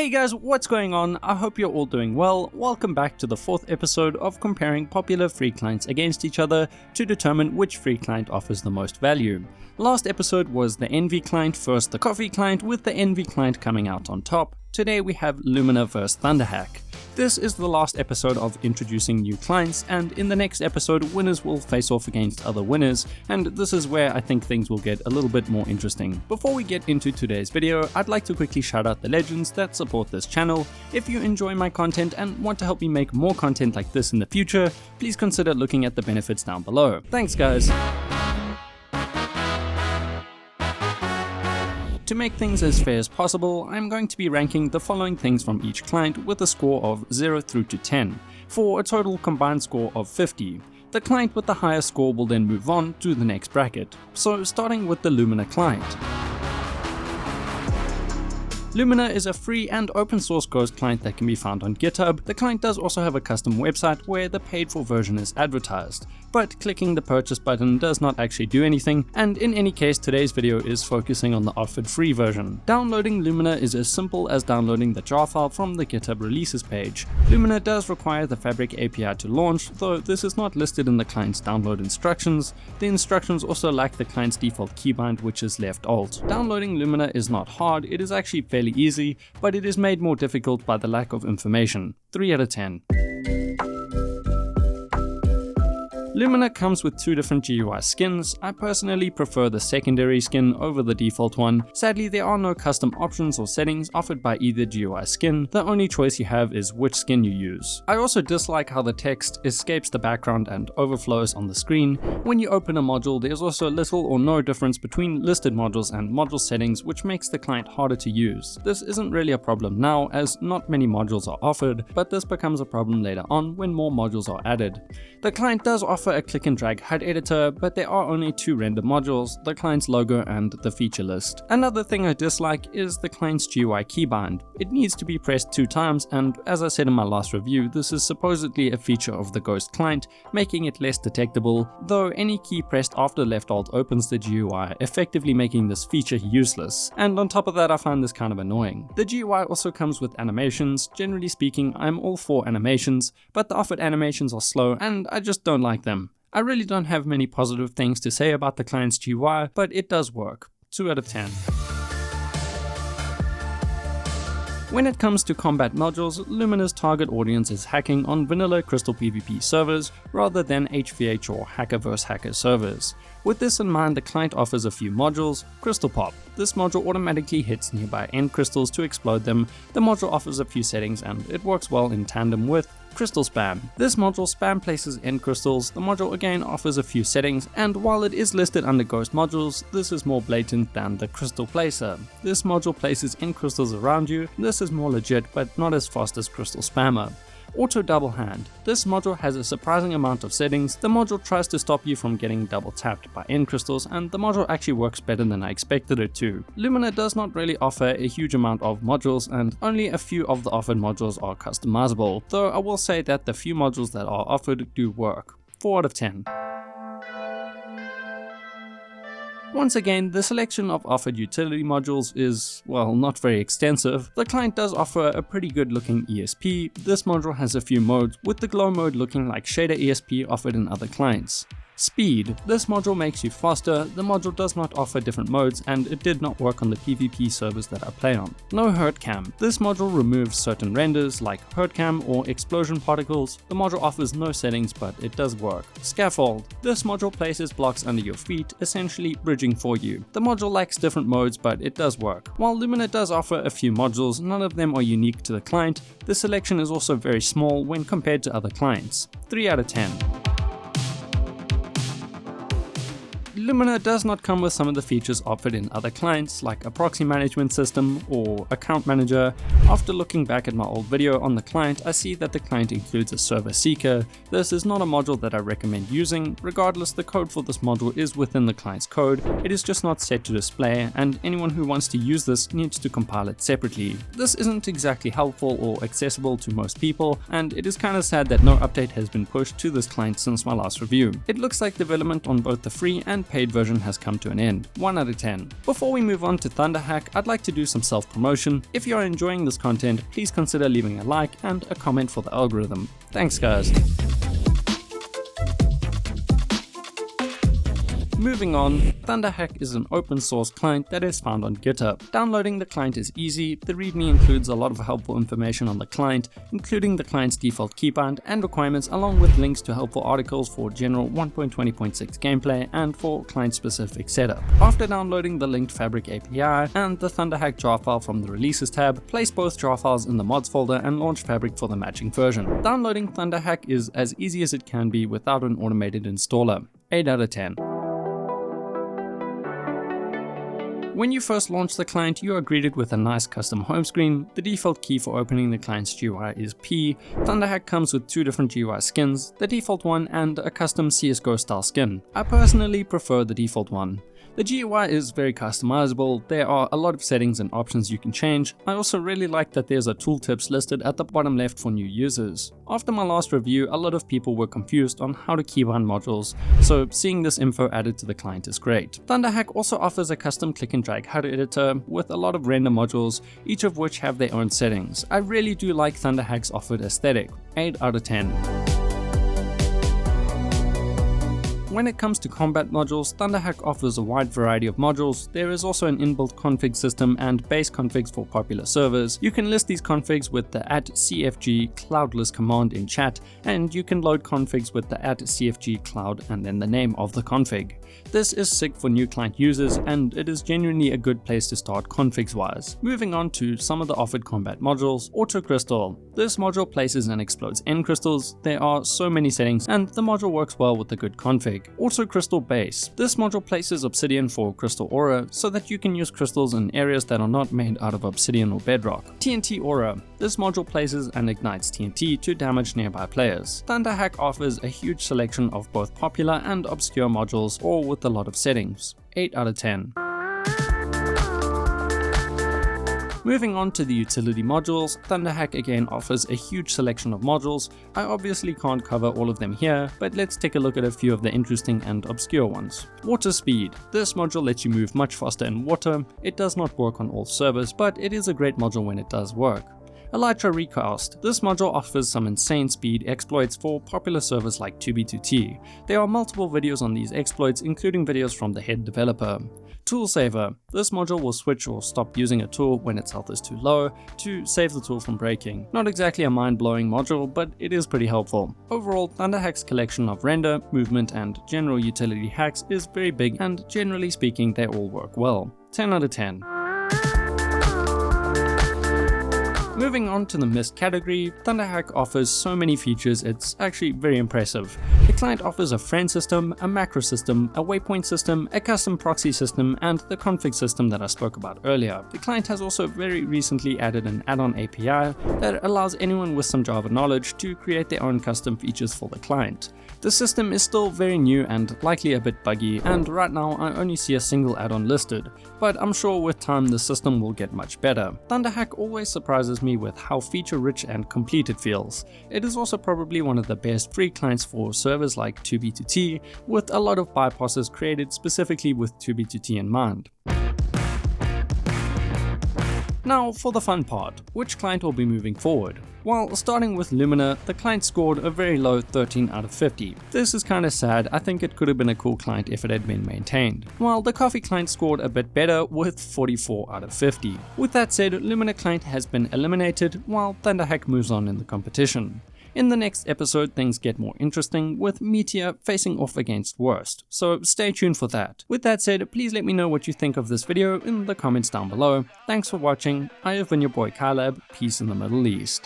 Hey guys, what's going on? I hope you're all doing well. Welcome back to the 4th episode of comparing popular free clients against each other to determine which free client offers the most value. Last episode was the Envy client versus the Coffee client, with the Envy client coming out on top. Today we have Lumina versus ThunderHack. This is the last episode of introducing new clients, and in the next episode winners will face off against other winners, and this is where I think things will get a little bit more interesting. Before we get into today's video, I'd like to quickly shout out the legends that support this channel. If you enjoy my content and want to help me make more content like this in the future, please consider looking at the benefits down below. Thanks guys! To make things as fair as possible, I'm going to be ranking the following things from each client with a score of 0 through to 10, for a total combined score of 50. The client with the highest score will then move on to the next bracket. So starting with the Lumina client. Lumina is a free and open source Ghost client that can be found on GitHub. The client does also have a custom website where the paid for version is advertised, but clicking the purchase button does not actually do anything, and in any case today's video is focusing on the offered free version. Downloading Lumina is as simple as downloading the jar file from the GitHub releases page. Lumina does require the Fabric API to launch, though this is not listed in the client's download instructions. The instructions also lack the client's default keybind, which is left alt. Downloading Lumina is not hard, it is actually fairly easy, but it is made more difficult by the lack of information. 3 out of 10. Lumina comes with two different GUI skins. I personally prefer the secondary skin over the default one. Sadly, there are no custom options or settings offered by either GUI skin. The only choice you have is which skin you use. I also dislike how the text escapes the background and overflows on the screen. When you open a module, there's also little or no difference between listed modules and module settings, which makes the client harder to use. This isn't really a problem now, as not many modules are offered, but this becomes a problem later on when more modules are added. The client does offer a click and drag HUD editor, but there are only two render modules, the client's logo and the feature list. Another thing I dislike is the client's GUI keybind. It needs to be pressed 2 times, and as I said in my last review, this is supposedly a feature of the Ghost client, making it less detectable, though any key pressed after left alt opens the GUI, effectively making this feature useless. And on top of that, I find this kind of annoying. The GUI also comes with animations. Generally speaking, I'm all for animations, but the offered animations are slow and I just don't like them. I really don't have many positive things to say about the client's GUI, but it does work. 2 out of 10. When it comes to combat modules, Lumina's target audience is hacking on vanilla Crystal PvP servers rather than HVH or hacker vs hacker servers. With this in mind, the client offers a few modules. Crystal Pop. This module automatically hits nearby end crystals to explode them. The module offers a few settings and it works well in tandem with Crystal Spam. This module spam places end crystals. The module again offers a few settings, and while it is listed under Ghost modules, this is more blatant than the Crystal Placer. This module places end crystals around you. This is more legit, but not as fast as Crystal Spammer. Auto Double Hand. This module has a surprising amount of settings. The module tries to stop you from getting double tapped by end crystals, and the module actually works better than I expected it to. Lumina does not really offer a huge amount of modules, and only a few of the offered modules are customizable, though I will say that the few modules that are offered do work. 4 out of 10. Once again, the selection of offered utility modules is, well, not very extensive. The client does offer a pretty good looking ESP. This module has a few modes, with the glow mode looking like shader ESP offered in other clients. Speed. This module makes you faster. The module does not offer different modes, and it did not work on the PvP servers that I play on. No hurt cam. This module removes certain renders like hurt cam or explosion particles. The module offers no settings, but it does work. Scaffold. This module places blocks under your feet, essentially bridging for you. The module lacks different modes, but it does work. While Lumina does offer a few modules, none of them are unique to the client. The selection is also very small when compared to other clients. 3 out of 10. Lumina does not come with some of the features offered in other clients like a proxy management system or account manager. After looking back at my old video on the client, I see that the client includes a server seeker. This is not a module that I recommend using. Regardless, the code for this module is within the client's code. It is just not set to display, and anyone who wants to use this needs to compile it separately. This isn't exactly helpful or accessible to most people, and it is kind of sad that no update has been pushed to this client since my last review. It looks like development on both the free and paid version has come to an end. 1 out of 10. Before we move on to ThunderHack, I'd like to do some self-promotion. If you are enjoying this content, please consider leaving a like and a comment for the algorithm. Thanks guys. Moving on, ThunderHack is an open source client that is found on GitHub. Downloading the client is easy. The README includes a lot of helpful information on the client, including the client's default keybind and requirements, along with links to helpful articles for general 1.20.6 gameplay and for client-specific setup. After downloading the linked Fabric API and the ThunderHack jar file from the Releases tab, place both jar files in the mods folder and launch Fabric for the matching version. Downloading ThunderHack is as easy as it can be without an automated installer. 8 out of 10. When you first launch the client, you are greeted with a nice custom home screen. The default key for opening the client's GUI is P. ThunderHack comes with 2 different GUI skins, the default one and a custom CSGO style skin. I personally prefer the default one. The GUI is very customizable, there are a lot of settings and options you can change. I also really like that there's a tooltips listed at the bottom left for new users. After my last review, a lot of people were confused on how to keybind modules, so seeing this info added to the client is great. ThunderHack also offers a custom click and drag HUD editor with a lot of render modules, each of which have their own settings. I really do like ThunderHack's offered aesthetic. 8 out of 10. When it comes to combat modules, ThunderHack offers a wide variety of modules. There is also an inbuilt config system and base configs for popular servers. You can list these configs with the @cfg cloudlist command in chat, and you can load configs with the @cfg cloud and then the name of the config. This is sick for new client users, and it is genuinely a good place to start configs wise. Moving on to some of the offered combat modules. Auto Crystal. This module places and explodes end crystals. There are so many settings, and the module works well with a good config. Auto Crystal Base. This module places obsidian for crystal aura so that you can use crystals in areas that are not made out of obsidian or bedrock. TNT Aura. This module places and ignites TNT to damage nearby players. ThunderHack offers a huge selection of both popular and obscure modules, all with a lot of settings. 8 out of 10. Moving on to the utility modules, ThunderHack again offers a huge selection of modules. I obviously can't cover all of them here, but let's take a look at a few of the interesting and obscure ones. Water Speed. This module lets you move much faster in water. It does not work on all servers, but it is a great module when it does work. Elytra Recast. This module offers some insane speed exploits for popular servers like 2b2t. There are multiple videos on these exploits, including videos from the head developer. Tool Saver. This module will switch or stop using a tool when its health is too low to save the tool from breaking. Not exactly a mind-blowing module, but it is pretty helpful. Overall, ThunderHack's collection of render, movement, and general utility hacks is very big, and generally speaking, they all work well. 10 out of 10. Moving on to the Misc category, ThunderHack offers so many features, it's actually very impressive. The client offers a friend system, a macro system, a waypoint system, a custom proxy system, and the config system that I spoke about earlier. The client has also very recently added an add-on API that allows anyone with some Java knowledge to create their own custom features for the client. The system is still very new and likely a bit buggy, and right now I only see a single add-on listed, but I'm sure with time the system will get much better. ThunderHack always surprises me with how feature-rich and complete it feels. It is also probably one of the best free clients for servers like 2b2t, with a lot of bypasses created specifically with 2b2t in mind. Now for the fun part, which client will be moving forward? Well, starting with Lumina, the client scored a very low 13 out of 50. This is kinda sad, I think it could have been a cool client if it had been maintained. While the Coffee client scored a bit better with 44 out of 50. With that said, Lumina client has been eliminated while ThunderHack moves on in the competition. In the next episode, things get more interesting with Meteor facing off against Worst, so stay tuned for that. With that said, please let me know what you think of this video in the comments down below. Thanks for watching, I have been your boy KiLAB, peace in the Middle East.